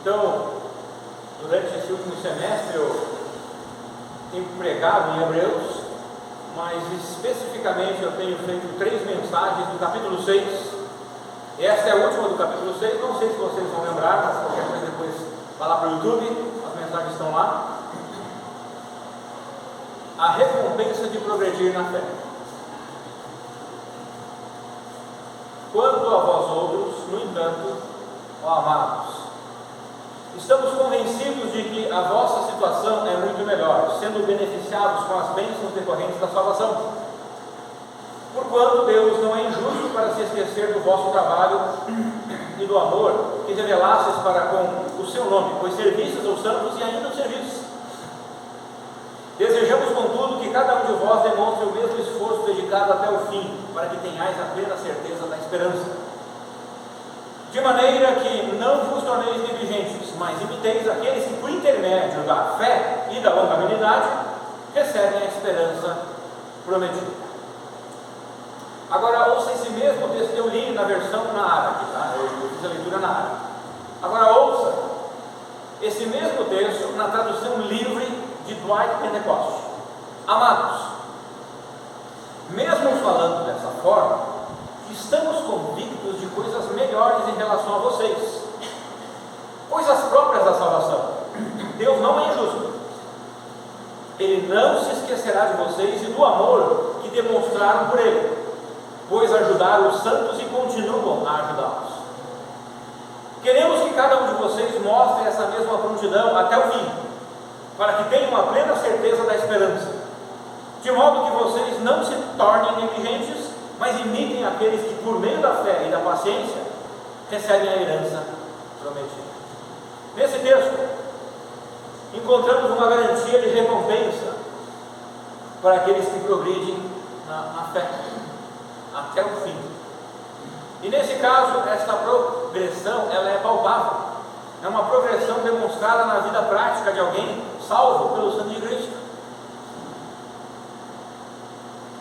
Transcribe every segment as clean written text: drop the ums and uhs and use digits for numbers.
Então, durante esse último semestre eu tenho pregado em Hebreus, mas especificamente eu tenho feito 3 mensagens do capítulo 6. Esta é a última do capítulo 6, não sei se vocês vão lembrar, mas qualquer coisa depois vai lá para o YouTube, as mensagens estão lá. A recompensa de progredir na fé. Quanto a vós outros, no entanto, ó amados, estamos convencidos de que a vossa situação é muito melhor, sendo beneficiados com as bênçãos decorrentes da salvação. Porquanto Deus não é injusto para se esquecer do vosso trabalho e do amor que revelastes para com o seu nome, pois servistes aos santos e ainda os servis. Desejamos, contudo, que cada um de vós demonstre o mesmo esforço dedicado até o fim, para que tenhais a plena certeza da esperança. De maneira que não vos torneis negligentes, mas imiteis aqueles que, por intermédio da fé e da longanimidade, recebem a esperança prometida. Agora, ouça esse mesmo texto que eu li na versão na árabe, tá? Eu fiz a leitura na árabe. Agora, ouça esse mesmo texto na tradução livre de Dwight Pentecost. Amados, mesmo falando dessa forma, estamos convictos de coisas melhores em relação a vocês, coisas próprias da salvação. Deus não é injusto. Ele não se esquecerá de vocês e do amor que demonstraram por Ele, pois ajudaram os santos e continuam a ajudá-los. Queremos que cada um de vocês mostre essa mesma prontidão até o fim, para que tenham uma plena certeza da esperança, de modo que vocês não se tornem negligentes, mas imitem aqueles que, por meio da fé e da paciência, recebem a herança prometida. Nesse texto, encontramos uma garantia de recompensa para aqueles que progridem na fé, até o fim. E nesse caso, esta progressão, ela é palpável. É uma progressão demonstrada na vida prática de alguém salvo pelo sangue de Cristo.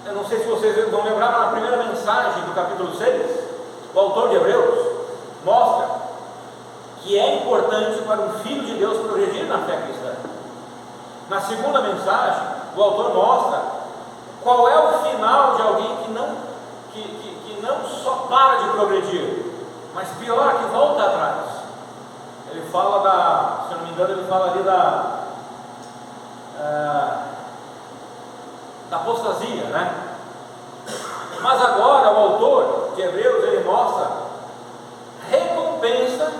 Eu não sei se vocês vão lembrar, mas na primeira mensagem do capítulo 6, o autor de Hebreus mostra que é importante para um filho de Deus progredir na fé cristã. Na segunda mensagem, o autor mostra qual é o final de alguém que não só para de progredir, mas pior, que volta atrás. Ele fala se eu não me engano, ele fala ali da apostasia, né? Mas agora o autor de Hebreus, ele mostra recompensa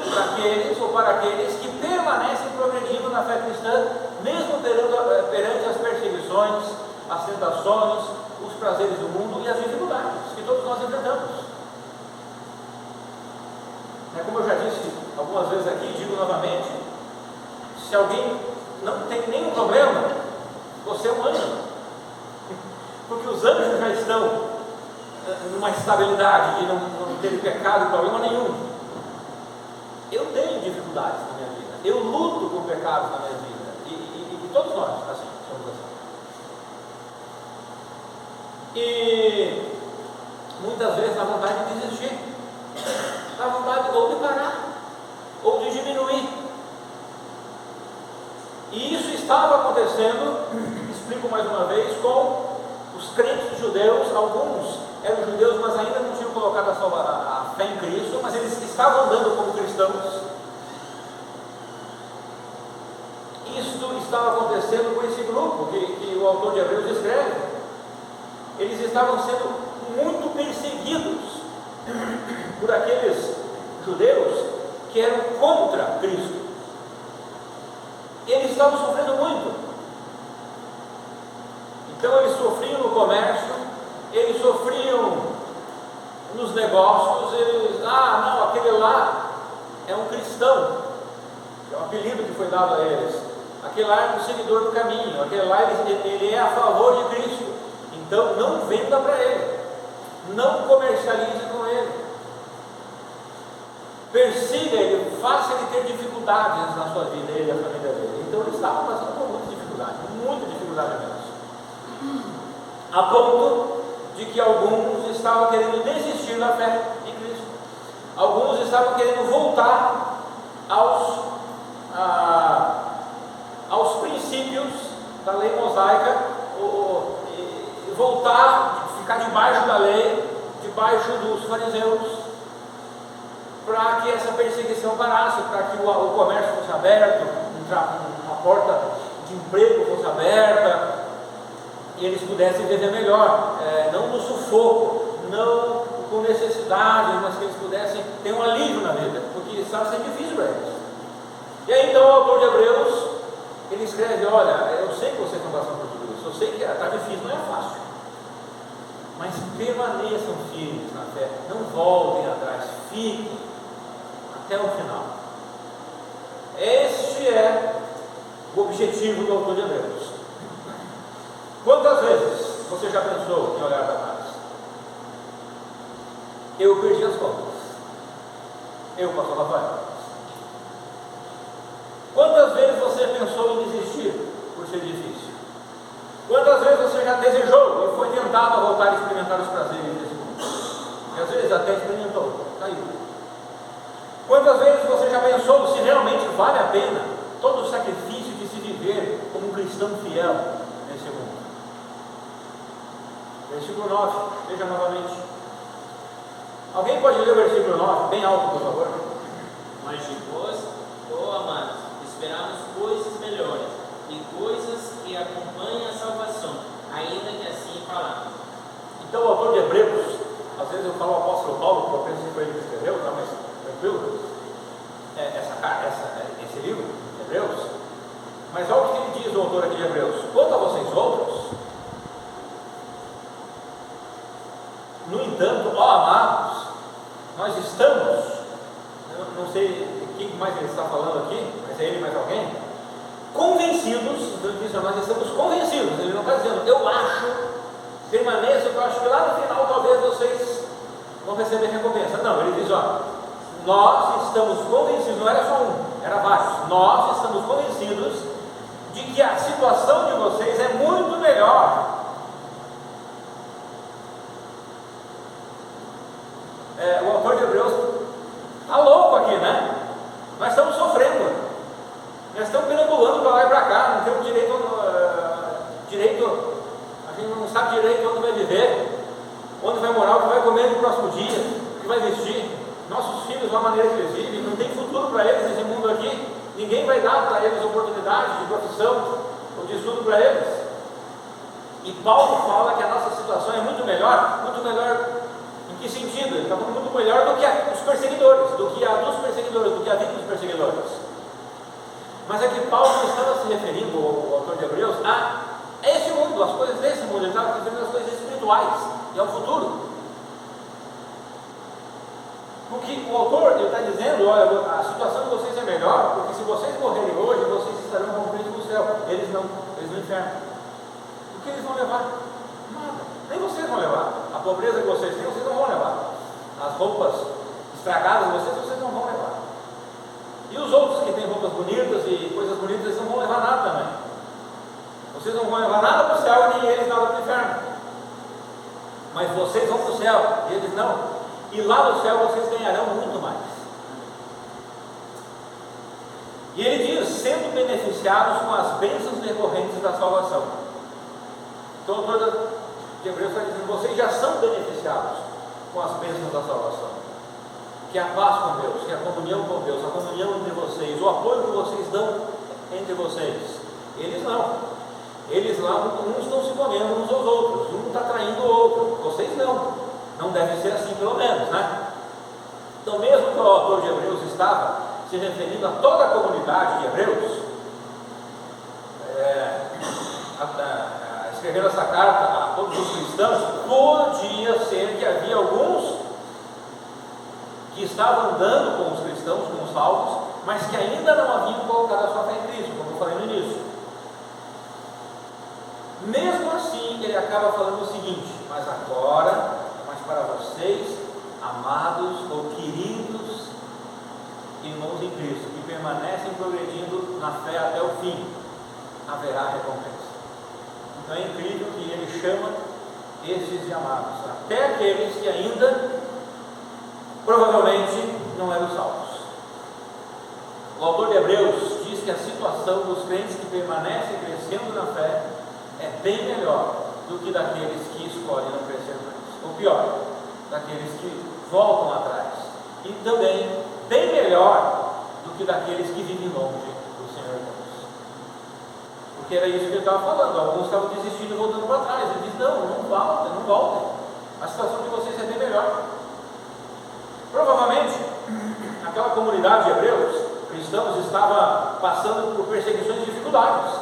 para aqueles que permanecem progredindo na fé cristã, mesmo perante as perseguições, as tentações, os prazeres do mundo e as dificuldades que todos nós enfrentamos. Como eu já disse algumas vezes aqui, digo novamente, se alguém não tem nenhum problema, você é um anjo, porque os anjos já estão numa estabilidade de não ter pecado, problema nenhum. Eu tenho dificuldades na minha vida, eu luto com pecados na minha vida, e todos nós assim, somos assim. E muitas vezes dá vontade de desistir, dá vontade ou de parar, ou de diminuir. E isso estava acontecendo, explico mais uma vez, com os crentes judeus. Alguns eram judeus, mas ainda não tinham colocado a fé em Cristo, mas eles estavam andando como cristãos. Isto estava acontecendo com esse grupo que o autor de Hebreus escreve. Eles estavam sendo muito perseguidos por aqueles judeus que eram contra Cristo. Eles estavam sofrendo muito. Então eles sofriam no comércio, eles sofriam nos negócios, não, aquele lá é um cristão, é um apelido que foi dado a eles. Aquele lá é um seguidor do caminho, aquele lá ele é a favor de Cristo. Então não venda para ele, não comercialize com ele, persiga ele, faça ele ter dificuldades na sua vida, ele e a família dele. Então eles estavam passando por muita dificuldade mesmo, a ponto de que alguns estavam querendo desistir da fé em Cristo, alguns estavam querendo voltar aos aos princípios da lei mosaica, voltar, ficar debaixo da lei, debaixo dos fariseus, para que essa perseguição parasse, para que o comércio fosse aberto, uma porta de emprego fosse aberta, e eles pudessem viver melhor, não no sufoco, não com necessidade, mas que eles pudessem ter um alívio na vida, porque estava sendo difícil para eles. E aí então o autor de Hebreus, ele escreve: olha, eu sei que vocês estão passando por tudo isso, eu sei que está difícil, não é fácil, mas permaneçam firmes na fé, não voltem atrás, fiquem até o final. Este é o objetivo do autor de Hebreus. Quantas vezes você já pensou em olhar para trás? Eu perdi as contas. Eu, pastor Rafael. Quantas vezes você pensou em desistir por ser difícil? Quantas vezes você já desejou e foi tentado a voltar a experimentar os prazeres desse mundo? E às vezes até experimentou, caiu. Quantas vezes você já pensou se realmente vale a pena todo o sacrifício de se viver como um cristão fiel nesse mundo? Versículo 9, veja novamente. Alguém pode ler o versículo 9, bem alto, por favor? Mas de vós, amados, esperamos coisas melhores e coisas que acompanhem a salvação, ainda que assim falamos. Então o autor de Hebreus, às vezes eu falo o apóstolo Paulo, porque eu penso que foi ele que escreveu, tá? Mas tranquilo, esse livro, Hebreus. Mas olha o que ele diz, o autor aqui de Hebreus: quanto a vocês outros, no entanto, ó amados, nós estamos, eu não sei o que mais ele está falando aqui, mas é ele mais alguém, convencidos. Então ele diz: nós estamos convencidos. Ele não está dizendo eu acho, permaneça, eu acho que lá no final talvez vocês vão receber recompensa. Não, ele diz: ó, nós estamos convencidos, não era só um, era vários. Nós estamos convencidos de que a situação de vocês é muito melhor. O autor de Hebreus está louco aqui, né? Nós estamos sofrendo, nós estamos perambulando para lá e para cá, não temos direito, a gente não sabe direito onde vai viver, onde vai morar, o que vai comer no próximo dia, o que vai vestir. Nossos filhos, da maneira que eles vivem, não tem futuro para eles nesse mundo aqui, ninguém vai dar para eles oportunidade de profissão ou de estudo para eles. E Paulo fala que a nossa situação é muito melhor em que sentido? Ele está falando muito melhor do que a dos perseguidores, do que a vida dos perseguidores. Mas é que Paulo não estava se referindo, o autor de Hebreus, a esse mundo, as coisas desse mundo, ele estava se referindo às coisas espirituais e ao futuro. Porque o autor está dizendo: olha, a situação de vocês é melhor, porque se vocês morrerem hoje, vocês estarão com Cristo no céu. Eles no inferno. O que eles vão levar? Nada. Nem vocês vão levar. A pobreza que vocês têm, vocês não vão levar. As roupas estragadas de vocês não vão levar. E os outros que têm roupas bonitas e coisas bonitas, eles não vão levar nada também. Vocês não vão levar nada para o céu e nem eles nada para o inferno. Mas vocês vão para o céu e eles não. E lá no céu vocês ganharão muito mais. E ele diz: sendo beneficiados com as bênçãos decorrentes da salvação. Então o autor de Hebreus está dizendo: vocês já são beneficiados com as bênçãos da salvação, que é a paz com Deus, que é a comunhão com Deus, a comunhão entre vocês, o apoio que vocês dão entre vocês. Eles não. Eles lá, uns estão se comendo uns aos outros, um está traindo o outro. Vocês não deve ser assim, pelo menos, né? Então, mesmo que o autor de Hebreus estava se referindo a toda a comunidade de Hebreus, escrevendo essa carta a todos os cristãos, podia ser que havia alguns que estavam andando com os cristãos, com os salvos, mas que ainda não haviam colocado a sua fé em Cristo, como eu falei no início. Mesmo assim, ele acaba falando o seguinte: mas agora, para vocês, amados ou queridos irmãos em Cristo, que permanecem progredindo na fé até o fim, haverá recompensa. Então é incrível que ele chama esses de amados, até aqueles que ainda provavelmente não eram salvos. O autor de Hebreus diz que a situação dos crentes que permanecem crescendo na fé é bem melhor do que daqueles que escolhem não crescer mais. Ou pior, daqueles que voltam atrás. E também bem melhor do que daqueles que vivem longe do Senhor Deus. Porque era isso que ele estava falando. Alguns estavam desistindo e voltando para trás. Ele diz: não voltem, não voltem. A situação de vocês é bem melhor. Provavelmente, aquela comunidade de hebreus, cristãos, estava passando por perseguições e dificuldades.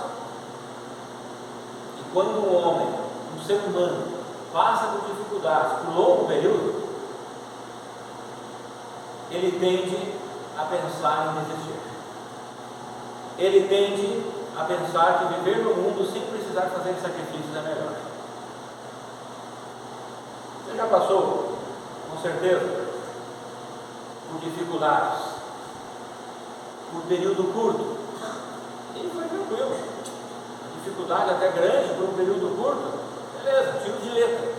E quando um homem, um ser humano, passa por dificuldades por longo período, ele tende a pensar em desistir. Ele tende a pensar que viver no mundo sem precisar fazer sacrifícios é melhor. Você já passou, com certeza, por dificuldades, por período curto, e foi tranquilo. A dificuldade até grande por um período curto, beleza, tiro de letra.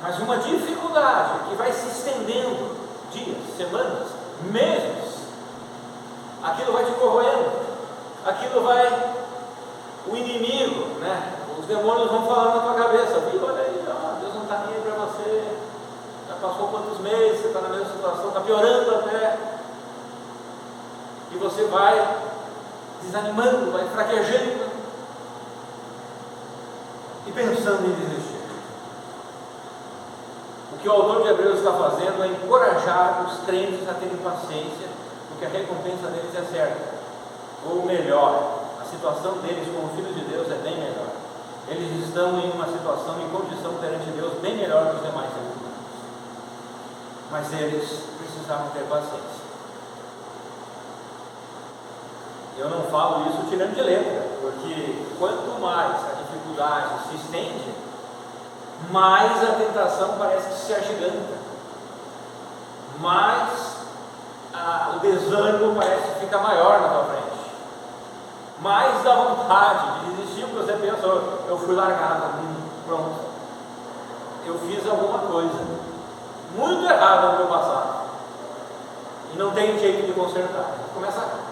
Mas uma dificuldade que vai se estendendo dias, semanas, meses, aquilo vai te corroendo, aquilo vai, o inimigo, né? Os demônios vão falando na tua cabeça: viu, olha aí, ó, Deus não está nem aí para você, já passou quantos meses, você está na mesma situação, está piorando até, e você vai desanimando, vai fraquejando e pensando em desistir. O que o autor de Hebreus está fazendo é encorajar os crentes a terem paciência, porque a recompensa deles é certa. Ou melhor, a situação deles como filhos de Deus é bem melhor. Eles estão em uma situação, em condição perante Deus bem melhor que os demais seres humanos. Mas eles precisavam ter paciência. Eu não falo isso tirando de letra, porque quanto mais a dificuldade se estende, mais a tentação parece que se agiganta, mais o desânimo parece que fica maior na tua frente, mais dá vontade de desistir, porque você pensa: eu fui largado, pronto, eu fiz alguma coisa muito errada no meu passado e não tem jeito de consertar.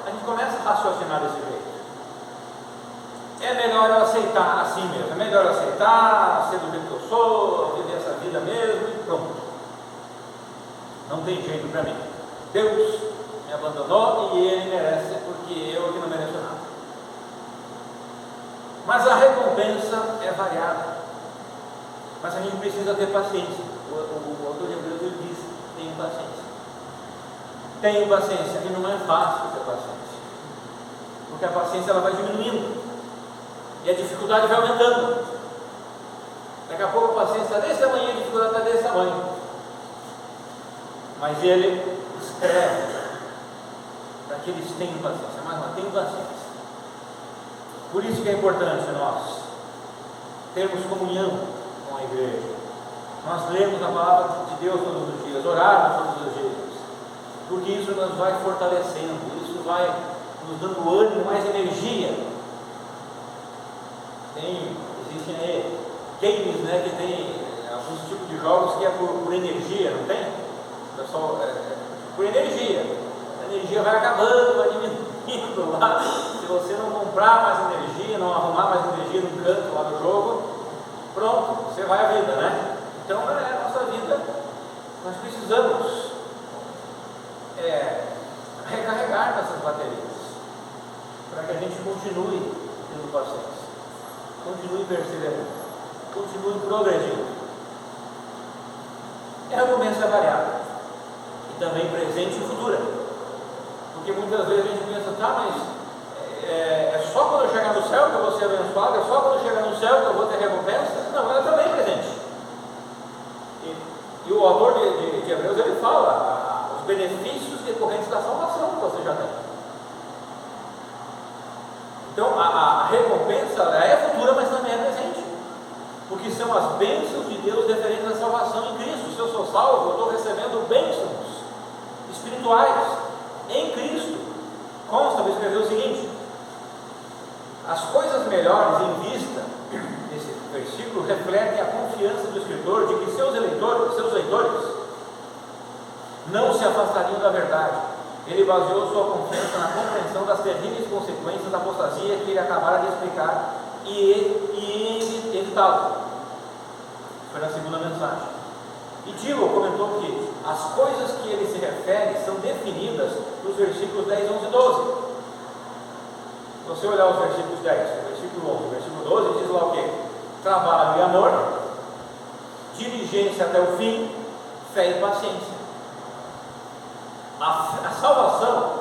A gente começa a raciocinar desse jeito. É melhor eu aceitar assim mesmo, é melhor eu aceitar, ser do jeito que eu sou, viver essa vida mesmo e pronto. Não tem jeito para mim. Deus me abandonou e Ele merece, porque eu que não mereço nada. Mas a recompensa é variada. Mas a gente precisa ter paciência. O autor de Hebreus, ele diz: tenha paciência. Tenha paciência. E não é fácil ter paciência, porque a paciência ela vai diminuindo e a dificuldade vai aumentando. Daqui a pouco a paciência está desse tamanho, a dificuldade está desse tamanho. Mas ele escreve para que eles tenham paciência. Mas não, tenham paciência. Por isso que é importante nós termos comunhão com a igreja, nós lemos a palavra de Deus todos os dias, orarmos todos os dias, porque isso nos vai fortalecendo, isso vai nos dando ânimo, mais energia. Existem aí games, né, que tem alguns tipos de jogos que é por energia, não tem? Pessoal, por energia. A energia vai acabando, vai diminuindo lá. Se você não comprar mais energia, não arrumar mais energia no canto lá do jogo, pronto, você vai à vida, né? Então é a nossa vida. Nós precisamos recarregar nossas baterias para que a gente continue tendo paciência, continue perseverando, continue progredindo. A recompensa é variada e também presente e futura, porque muitas vezes a gente pensa: tá, mas é só quando eu chegar no céu que eu vou ser abençoado, é só quando eu chegar no céu que eu vou ter recompensa? Não, ela também é presente. E o autor de Hebreus, ele fala os benefícios decorrentes da salvação que você já tem. Então a recompensa é futura, mas também é presente, porque são as bênçãos de Deus referentes à salvação em Cristo. Se eu sou salvo, eu estou recebendo bênçãos espirituais em Cristo. Consta, vou escrever o seguinte: as coisas melhores em vista, nesse versículo, refletem a confiança do escritor de que seus leitores não se afastariam da verdade, Ele baseou sua confiança na compreensão das terríveis consequências da apostasia que ele acabara de explicar e evitá-lo. Foi na segunda mensagem. E Dilo comentou que as coisas que ele se refere são definidas nos versículos 10, 11 e 12. Se você olhar os versículos 10, versículo 11, versículo 12, diz lá o quê? Trabalho e amor, diligência até o fim, fé e paciência. A salvação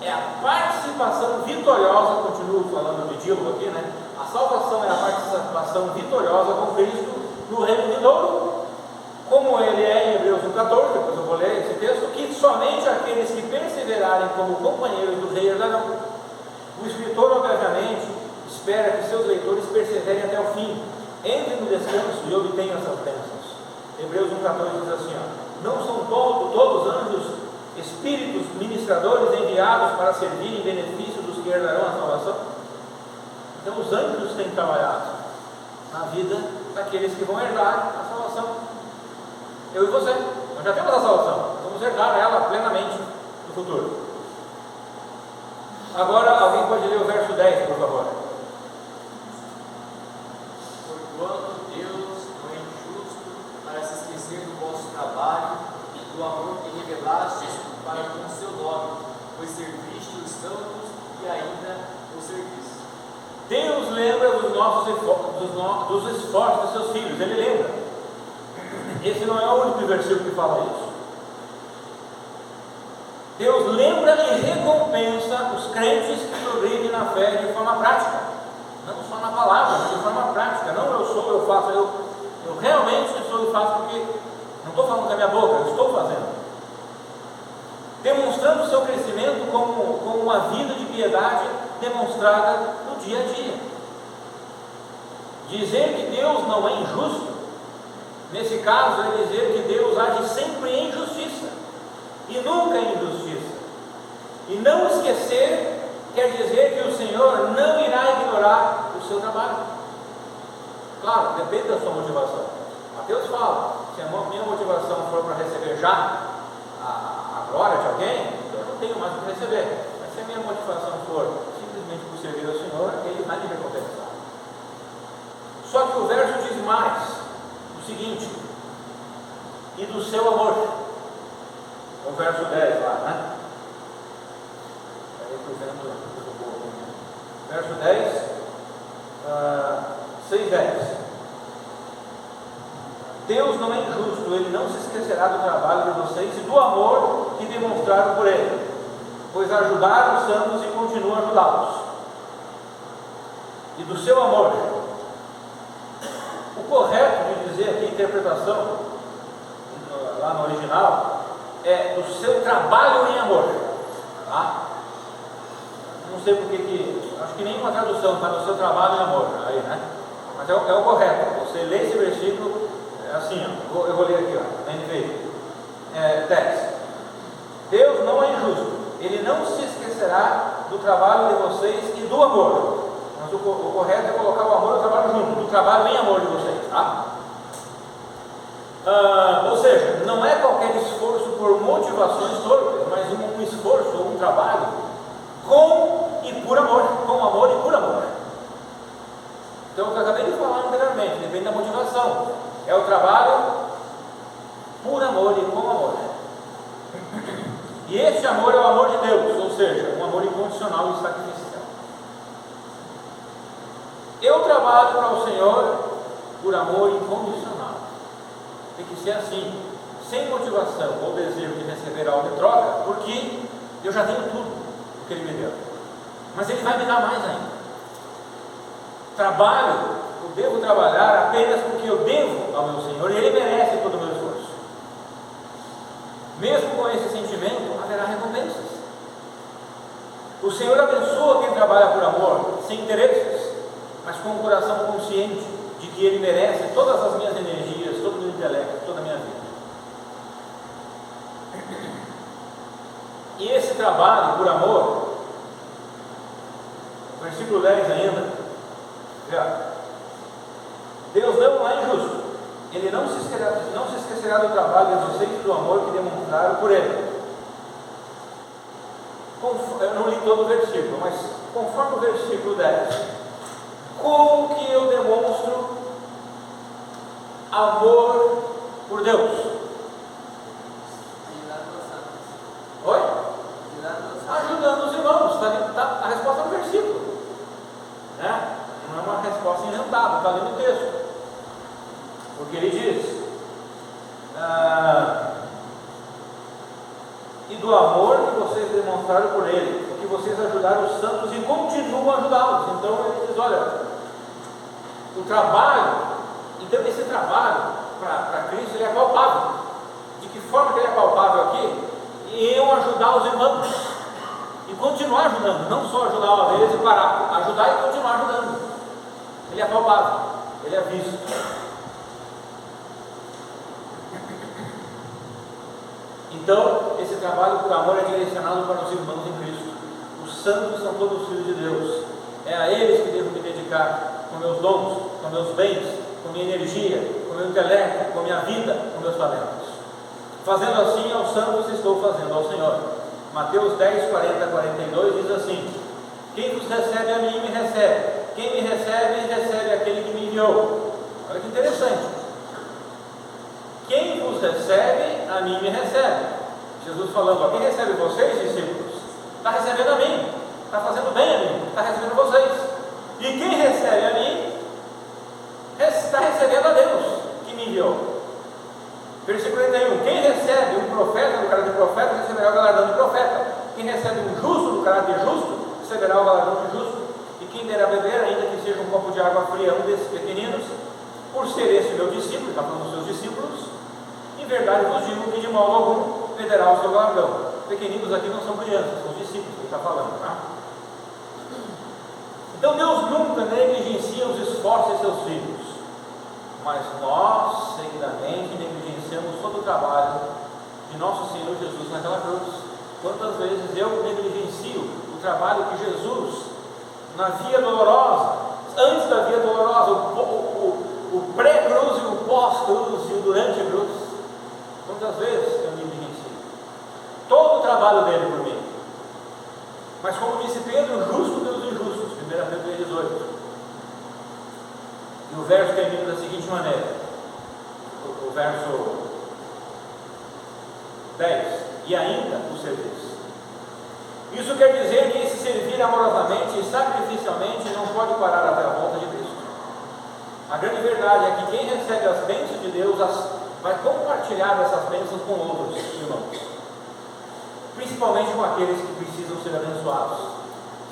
é a participação vitoriosa, continuo falando de Dilo aqui, né? A salvação é a participação vitoriosa com Cristo no reino vindouro, como ele é em Hebreus 1,14, depois eu vou ler esse texto, que somente aqueles que perseverarem como companheiros do rei herdarão. O escritor, obviamente, espera que seus leitores perseverem até o fim, entrem no descanso e obtenham essas bênçãos. Hebreus 1,14 diz assim, não são todos anjos, espíritos ministradores enviados para servir em benefício dos que herdarão a salvação? Então os anjos têm trabalhado na vida daqueles que vão herdar a salvação. Eu e você, nós já temos a salvação, vamos herdar ela plenamente no futuro. Agora alguém pode ler o verso 10, por favor. Porquanto Deus não é injusto para se esquecer do vosso trabalho e do amor que revelastes para com o seu nome, pois serviste os santos e ainda o serviço. Deus lembra dos esforços dos seus filhos, Ele lembra. Esse não é o único versículo que fala isso. Deus lembra e recompensa os crentes que progridem na fé de forma prática, não só na palavra, mas de forma prática. Não eu sou, eu faço, eu realmente sou e faço, porque não estou falando com a minha boca, eu estou fazendo, demonstrando o seu crescimento como uma vida de piedade demonstrada no dia a dia. Dizer que Deus não é injusto, nesse caso, é dizer que Deus age sempre em justiça e nunca em injustiça. E não esquecer quer dizer que o Senhor não irá ignorar o seu trabalho. Claro, depende da sua motivação. Mateus fala, se a minha motivação for para receber já a glória de alguém, então eu não tenho mais o que receber. Mas se a minha motivação for simplesmente por servir ao Senhor, Ele vai me recompensar. Só que o verso diz mais, o seguinte, e do seu amor. O verso 10 lá, né? Verso 10, 6:10. Deus não é injusto, Ele não se esquecerá do trabalho de vocês e do amor que demonstraram por Ele, pois ajudaram os santos e continuam a ajudá-los. E do seu amor. O correto de dizer aqui, interpretação, lá no original, é do seu trabalho em amor. Tá? Não sei porque acho que nenhuma tradução está no seu trabalho em amor, aí, né? Mas é o correto. Você lê esse versículo, é assim, ó, eu vou ler aqui, ó, na NVI. 10. Deus não é injusto, Ele não se esquecerá do trabalho de vocês e do amor. Mas o correto é colocar o amor e o trabalho junto, do trabalho em amor de vocês, tá? Ou seja, não é qualquer esforço por motivações torpes, mas um esforço ou um trabalho com e por amor, com amor e por amor. Então, o que eu acabei de falar anteriormente, depende da motivação. É o trabalho por amor e com amor. E esse amor é o amor de Deus, ou seja, um amor incondicional e sacrificial. Eu trabalho para o Senhor por amor incondicional. Tem que ser assim, sem motivação ou desejo de receber algo em troca, porque eu já tenho tudo o que Ele me deu. Mas Ele vai me dar mais ainda. Eu devo trabalhar apenas porque eu devo ao meu Senhor e Ele merece todo o meu esforço. Mesmo com esse sentimento, haverá recompensas. O Senhor abençoa quem trabalha por amor, sem interesses, mas com um coração consciente de que Ele merece todas as minhas energias, todo o meu intelecto, toda a minha vida. E esse trabalho por amor, versículo 10 ainda, Deus não é injusto, Ele não se esquecerá do trabalho de vocês e do amor que demonstraram por Ele. eu não li todo o versículo, mas conforme o versículo 10, como que eu demonstro amor por Deus? Oi? Ajudando os irmãos, tá a resposta no versículo, né? Não é uma resposta inventada, está ali no texto, porque ele diz: e do amor que vocês demonstraram por ele, porque vocês ajudaram os santos e continuam a ajudá-los. Então ele diz: olha, o trabalho, então esse trabalho para Cristo, ele é palpável. De que forma que ele é palpável aqui? Eu ajudar os irmãos e continuar ajudando, não só ajudar uma vez e parar, ajudar e continuar ajudando. Ele é palpável, ele é visto. Então, esse trabalho por amor é direcionado para os irmãos em Cristo. Os santos são todos filhos de Deus. É a eles que devo me dedicar com meus dons, com meus bens, com minha energia, com meu intelecto, com minha vida, com meus talentos. Fazendo assim aos santos, estou fazendo ao Senhor. Mateus 10, 40 a 42 diz assim: quem vos recebe a mim, me recebe. Quem me recebe, recebe aquele que me enviou. Olha que interessante. Quem vos recebe, a mim me recebe. Jesus falando: quem recebe vocês, discípulos, está recebendo a mim, está fazendo bem a mim, está recebendo vocês. E quem recebe a mim, está recebendo a Deus que me enviou. Versículo 31: quem recebe um profeta no caráter de profeta, receberá o galardão de profeta. Quem recebe um justo no caráter de justo, receberá o galardão de justo. E quem der a beber, ainda que seja um copo de água fria a um desses pequeninos, por ser esse meu discípulo, está falando dos seus discípulos, em verdade vos digo que de modo algum perderá o seu galardão. Pequeninos aqui não são crianças, são discípulos que ele está falando, tá? Então Deus nunca negligencia os esforços de seus filhos, mas nós seguidamente negligenciamos todo o trabalho de nosso Senhor Jesus naquela cruz. Quantas vezes eu negligencio o trabalho que Jesus, na via dolorosa, antes da via dolorosa, o pré-cruz e o pós-cruz e o durante a cruz, quantas vezes eu negligencio todo o trabalho dele por mim? Mas como disse Pedro, justo Deus injustos, 1 Pedro 18. E o verso termina da seguinte maneira, o verso 10: e ainda o serviço. Isso quer dizer que esse servir amorosamente e sacrificialmente não pode parar até a volta de Cristo. A grande verdade é que quem recebe as bênçãos de Deus vai compartilhar essas bênçãos com outros irmãos, principalmente com aqueles que precisam ser abençoados.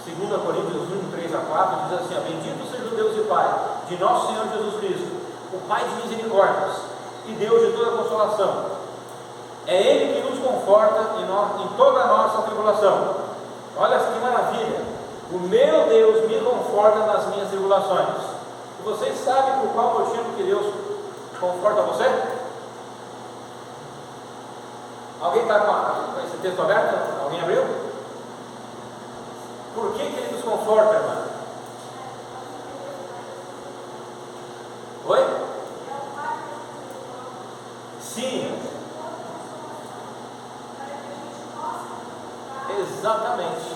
2 Coríntios 1, 3 a 4 diz assim: bendito seja o Deus e Pai de nosso Senhor Jesus Cristo, o Pai de misericórdias e Deus de toda consolação. É Ele que nos conforta em toda a nossa tribulação. Olha que maravilha! O meu Deus me conforta nas minhas tribulações. E vocês sabem por qual motivo que Deus conforta você? Alguém está com esse texto aberto? Alguém abriu? Por que Ele nos conforta, irmã? Oi? Sim. Exatamente.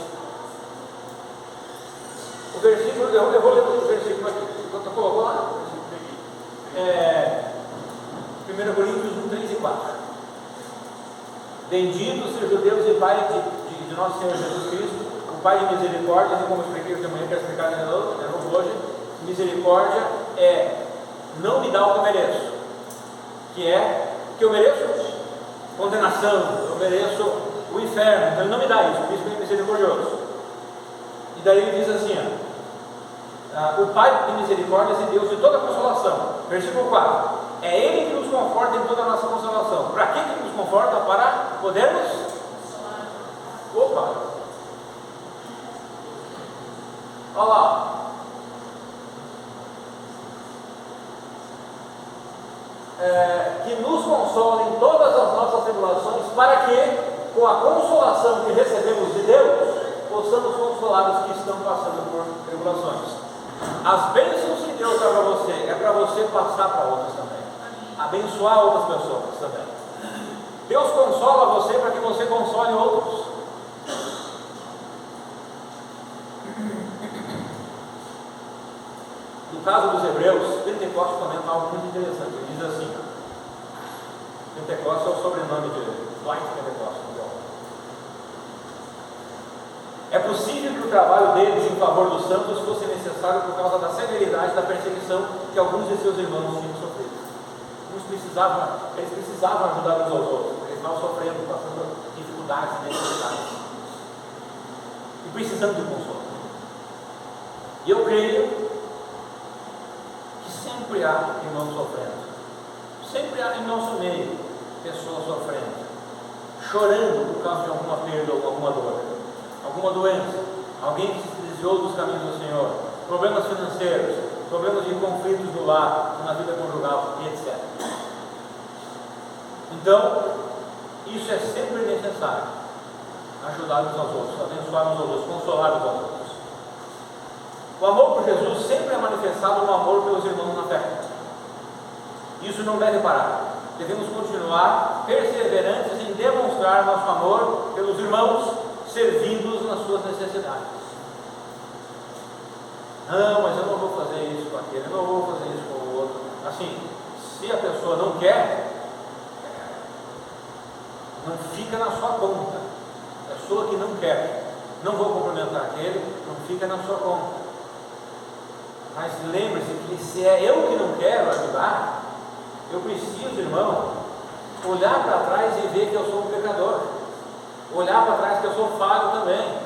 O versículo, eu vou ler o versículo aqui. Você colocou lá? 1 Coríntios 1, 3 e 4. Bendito seja o Deus e Pai de nosso Senhor Jesus Cristo, o Pai de misericórdia, como eu expliquei hoje de manhã, quero explicar de novo hoje. Misericórdia é não me dar o que eu mereço, que é que eu mereço condenação, eu mereço o inferno, então Ele não me dá isso, por isso que Ele é misericordioso. E daí ele diz assim: o Pai de misericórdias e Deus de toda consolação. Versículo 4: é Ele que nos conforta em toda a nossa consolação. Para que Ele nos conforta? Para podermos? Opa! Olha lá. Que nos consola em todas as nossas tribulações, para que, com a consolação que recebemos de Deus, possamos consolar os que estão passando por tribulações. As bênçãos que Deus dá para você é para você passar para outras também, abençoar outras pessoas também. Deus consola você para que você console outros. caso dos hebreus, Pentecostes comenta algo muito interessante. Ele diz assim: Pentecostes é o sobrenome de Dwight Pentecostes. É possível que o trabalho deles em favor dos santos fosse necessário por causa da severidade da perseguição que alguns de seus irmãos tinham sofrido. Eles precisavam ajudar uns aos outros, porque eles estavam sofrendo, passando dificuldades e necessidades, e precisando de consolo. E eu creio que sempre há irmãos sofrendo, sempre há em nosso meio pessoas sofrendo, chorando por causa de alguma perda ou alguma dor, alguma doença, alguém que se desviou dos caminhos do Senhor, problemas financeiros, problemas de conflitos no lar, na vida conjugal e etc. Então, isso é sempre necessário, ajudar uns aos outros, abençoar uns aos outros, consolar uns aos outros. O amor por Jesus sempre é manifestado no amor pelos irmãos na fé. Isso não deve parar. Devemos continuar perseverantes em demonstrar nosso amor pelos irmãos, servindo-os nas suas necessidades. Não, mas eu não vou fazer isso com aquele, eu não vou fazer isso com o outro. Assim, se a pessoa não quer, não fica na sua conta. A pessoa que não quer, não vou cumprimentar aquele, não fica na sua conta. Mas lembre-se que se é eu que não quero ajudar, eu preciso, irmão, olhar para trás e ver que eu sou um pecador, olhar para trás que eu sou falho também.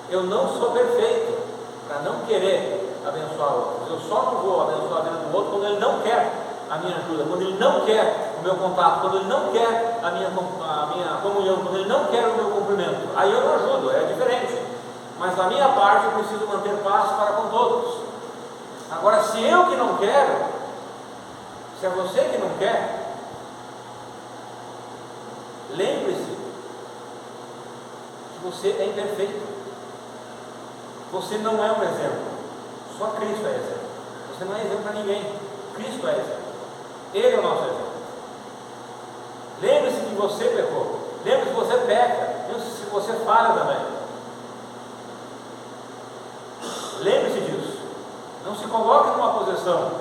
Eu não sou perfeito para não querer abençoar outros. Eu só não vou abençoar a vida do outro quando ele não quer a minha ajuda, quando ele não quer o meu contato, quando ele não quer a minha comunhão, quando ele não quer o meu cumprimento. Aí eu não ajudo, é diferente. Mas da minha parte eu preciso manter paz para com todos. Agora, se eu que não quero, se é você que não quer, lembre-se que você é imperfeito. Você não é um exemplo. Só Cristo é exemplo. Você não é exemplo para ninguém. Cristo é exemplo. Ele é o nosso exemplo. Lembre-se que você pecou. Lembre-se que você peca. Lembre-se que você falha também. Lembre-se disso. Não se coloque numa posição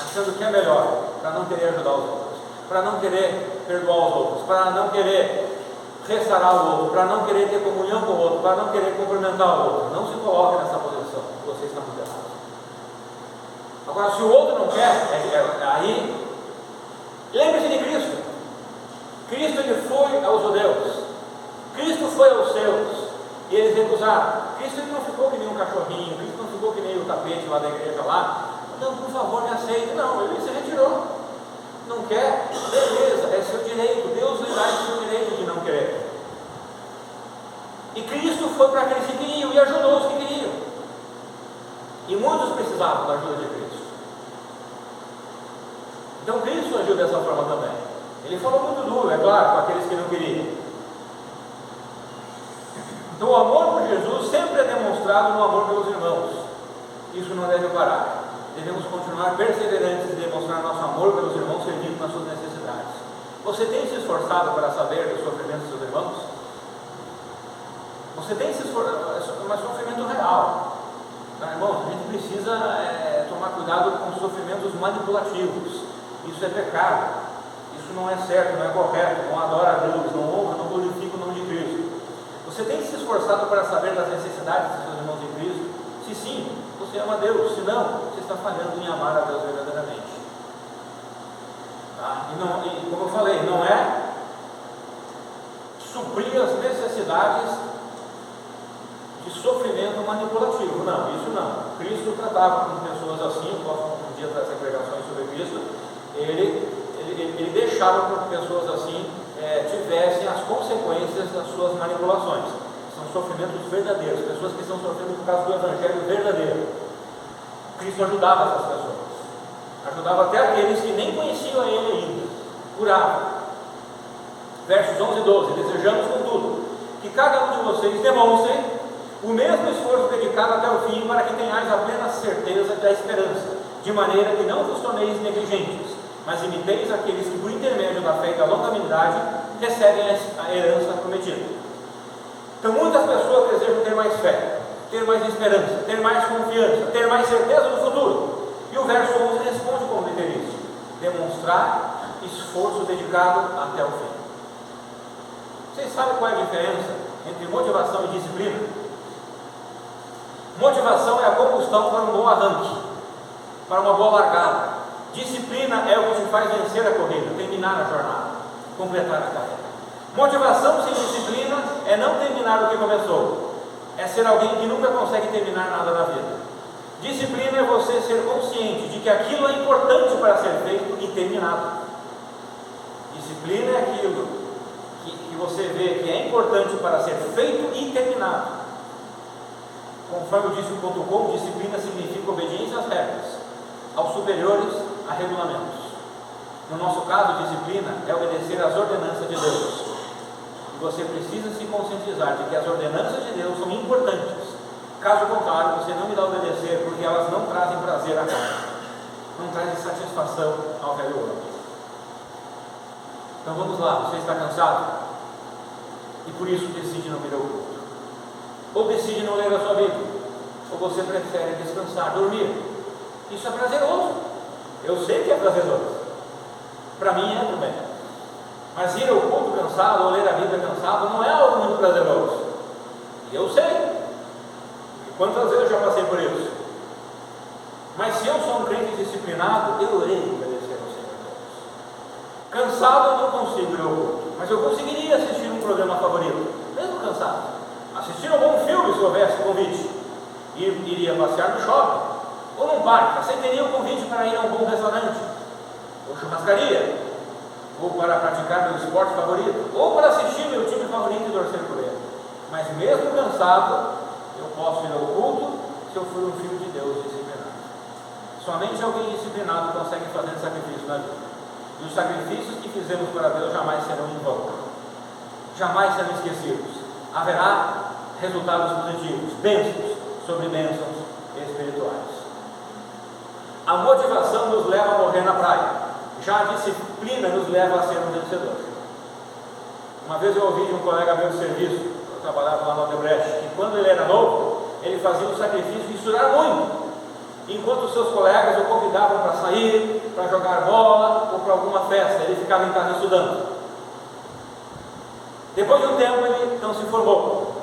achando que é melhor, para não querer ajudar os outros, para não querer perdoar os outros, para não querer restaurar o outro, para não querer ter comunhão com o outro, para não querer cumprimentar o outro. Não se coloque nessa posição, você está muito errado. Agora, se o outro não quer, aí, lembre-se de Cristo. Cristo, ele foi aos judeus, Cristo foi aos seus, e eles recusaram. Cristo, ele não ficou que nem um cachorrinho, Cristo não ficou que nem o tapete lá da igreja lá. Não, por favor, me aceite. Não, ele se retirou. Não quer? Beleza, é seu direito. Deus lhe dá o seu direito de não querer. E Cristo foi para aqueles que queriam e ajudou os que queriam. E muitos precisavam da ajuda de Cristo. Então Cristo agiu dessa forma também. Ele falou muito duro, é claro, com aqueles que não queriam. Então o amor por Jesus sempre é demonstrado no amor pelos irmãos. Isso não deve parar. Devemos continuar perseverantes em demonstrar nosso amor pelos irmãos, servindo nas suas necessidades. Você tem se esforçado para saber dos sofrimentos dos seus irmãos? Você tem se esforçado, é um sofrimento real. Não, irmãos, a gente precisa tomar cuidado com os sofrimentos manipulativos. Isso é pecado. Isso não é certo, não é correto. Não adora a Deus, não honra, não glorifica o nome de Cristo. Você tem se esforçado para saber das necessidades dos seus irmãos em Cristo? Se sim, você ama a Deus. Se não, você está falhando em amar a Deus verdadeiramente. Tá? E como eu falei, não é suprir as necessidades de sofrimento manipulativo. Não, isso não. Cristo tratava com pessoas assim. Eu posso um dia trazer pregações sobre Cristo. Ele deixava que pessoas assim tivessem as consequências das suas manipulações. São sofrimentos verdadeiros, pessoas que estão sofrendo por causa do Evangelho verdadeiro. Cristo ajudava essas pessoas, ajudava até aqueles que nem conheciam a Ele ainda, curava. Versos 11 e 12: desejamos, contudo, que cada um de vocês demonstre o mesmo esforço dedicado até o fim, para que tenhais a plena certeza da esperança, de maneira que não vos torneis negligentes, mas imiteis aqueles que, por intermédio da fé e da longanimidade, recebem a herança prometida. Então muitas pessoas desejam ter mais fé, ter mais esperança, ter mais confiança, ter mais certeza do futuro. E o verso 11 responde como ter isso: demonstrar esforço dedicado até o fim. Vocês sabem qual é a diferença entre motivação e disciplina? Motivação é a combustão para um bom arranque, para uma boa largada. Disciplina é o que te faz vencer a corrida, terminar a jornada, completar a carreira. Motivação sem disciplina é não terminar o que começou, é ser alguém que nunca consegue terminar nada na vida. Disciplina é você ser consciente de que aquilo é importante para ser feito e terminado. Disciplina é aquilo que você vê que é importante para ser feito e terminado. Conforme eu disse no .com, disciplina significa obediência às regras, aos superiores, a regulamentos. No nosso caso, disciplina é obedecer às ordenanças de Deus. E você precisa se conscientizar de que as ordenanças de Deus são importantes. Caso contrário, você não irá obedecer, porque elas não trazem prazer à carne, não trazem satisfação ao velho homem. Então vamos lá, você está cansado e por isso decide não vir ao culto, ou decide não ler a sua Bíblia, ou você prefere descansar, dormir. Isso é prazeroso, eu sei que é prazeroso, para mim é também. Mas ir ao culto cansado ou ler a Bíblia cansado não é algo muito prazeroso. E eu sei, quantas vezes eu já passei por isso. Mas se eu sou um crente disciplinado, eu irei obedecer ao Senhor Deus. Cansado eu não consigo ir ao culto, mas eu conseguiria assistir um programa favorito, mesmo cansado. Assistir um bom filme se houvesse convite. Iria passear no shopping, ou num parque, aceitaria um convite para ir a um bom restaurante, ou churrascaria, ou para praticar meu esporte favorito, ou para assistir meu time favorito e torcer por ele. Mas mesmo cansado, eu posso ir ao culto se eu for um filho de Deus disciplinado. Somente alguém disciplinado consegue fazer sacrifício na vida. E os sacrifícios que fizemos para Deus jamais serão em vão, jamais serão esquecidos. Haverá resultados positivos, bênçãos sobre bênçãos espirituais. A motivação nos leva a morrer na praia, já a disciplina nos leva a ser um vencedor. Uma vez eu ouvi de um colega meu de serviço, eu trabalhava lá no Odebrecht, que quando ele era novo, ele fazia o sacrifício de estudar muito, enquanto os seus colegas o convidavam para sair, para jogar bola ou para alguma festa, ele ficava em casa estudando. Depois de um tempo ele então se formou,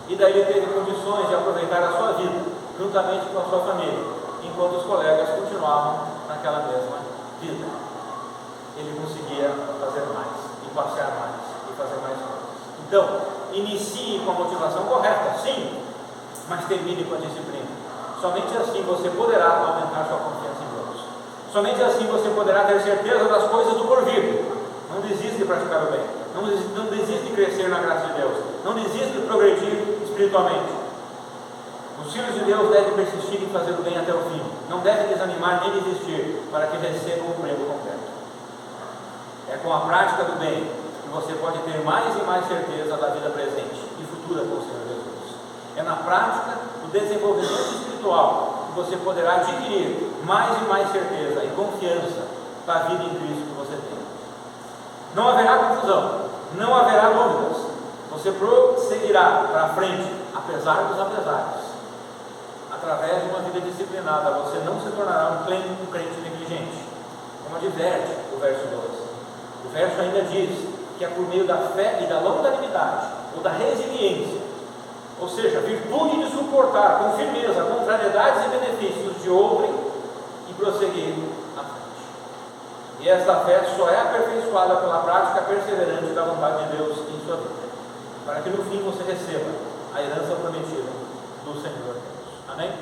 e daí ele teve condições de aproveitar a sua vida, juntamente com a sua família, enquanto os colegas continuavam naquela mesma vida. Ele conseguia fazer mais, e passear mais, e fazer mais coisas. Então, inicie com a motivação correta, sim, mas termine com a disciplina. Somente assim você poderá aumentar sua confiança em Deus. Somente assim você poderá ter certeza das coisas do porvir. Não desista de praticar o bem. Não desista de crescer na graça de Deus. Não desista de progredir espiritualmente. Os filhos de Deus devem persistir em fazer o bem até o fim. Não devem desanimar nem desistir para que recebam o prêmio completo. É com a prática do bem que você pode ter mais e mais certeza da vida presente e futura com o Senhor Jesus. É na prática do desenvolvimento espiritual que você poderá adquirir mais e mais certeza e confiança da vida em Cristo que você tem. Não haverá confusão, não haverá dúvidas. Você prosseguirá para frente, apesar dos apesares. Através de uma vida disciplinada, você não se tornará um crente negligente, como adverte o verso 12. O verso ainda diz que é por meio da fé e da longanimidade, ou da resiliência, ou seja, a virtude de suportar com firmeza contrariedades e benefícios de outrem e prosseguir à frente. E esta fé só é aperfeiçoada pela prática perseverante da vontade de Deus em sua vida, para que no fim você receba a herança prometida do Senhor Deus. Amém?